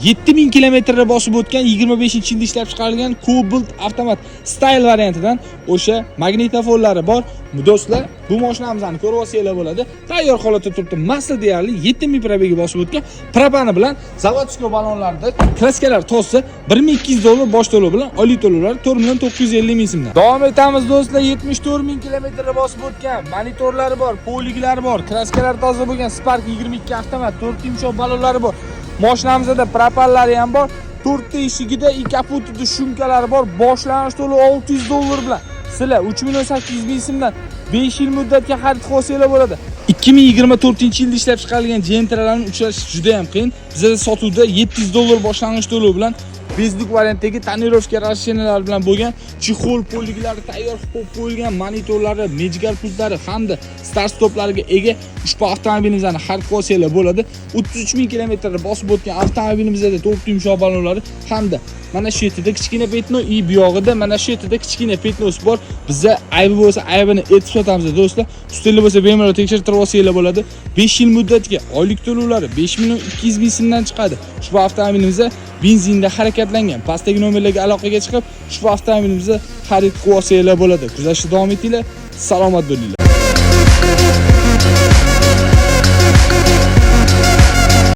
7000 kilometrni bosib o'tgan 25-yilda ishlab chiqarilgan Cobalt avtomat Style variantidan o'sha magnitofonlari bor. Do'stlar, bu mashinamizni ko'rib olsanglar bo'ladi. Tayyor holatda turibdi. Massa deyarli 7000 probega bosib o'tgan. Propani bilan zavodskiy ballonlarda kraskalar to'g'risi $1200 bosh to'lov bilan oylik to'lovlar 4.950 ming so'mdan. Davom etamiz do'stlar. 74000 kilometrni bosib o'tgan, monitorlari bor, poliglari bor, kraskalar toza bo'lgan Spark 22 avtomat, 4 yumshoq ballonlari bor. Mashinamizda propellari ham bor. 4 ta eshigida, kapotida shumkalari bor. Boshlanish to'lovi $600 bilan. Sizlar 3.800 ming so'mdan 5 yil muddatga xarid qilsanglar bo'ladi. 2024-yilda ishlab chiqarilgan Gentralarni uchratish juda ham qiyin. Bizda sotuvda $700 boshlang'ich to'lov bilan bezlik variantdagi tonirovka rashinalari bilan bo'lgan chexol poliglari tayyor qilib qo'yilgan, monitorlari, medial pultlari hamda start stoplariga ega ushbu avtomobilimizni xarid qilsanglar bo'ladi. 33000 kilometrni bosib o'tgan avtomobilimizda 4 yumshoq ballonlari hamda mana shu yerda kichkina petno, bu yog'ida mana shu yerda kichkina petnosi bor. Bizda aybi bo'lsa aybini aytib sotamiz do'stlar. Ustunlik bo'lsa bemalol tekshirtirib olsanglar bo'ladi. 5 yil muddatga oylik to'lovlari 5.200 ming so'mdan chiqadi. Ushbu avtomobilimizda benzinda harakatlangan. Pastdagi nomerlarga aloqaga chiqib, ushbu avtomobilimizni xarid qilib olsanglar bo'ladi. Kuzatishda davom etinglar. Salomat bo'linglar.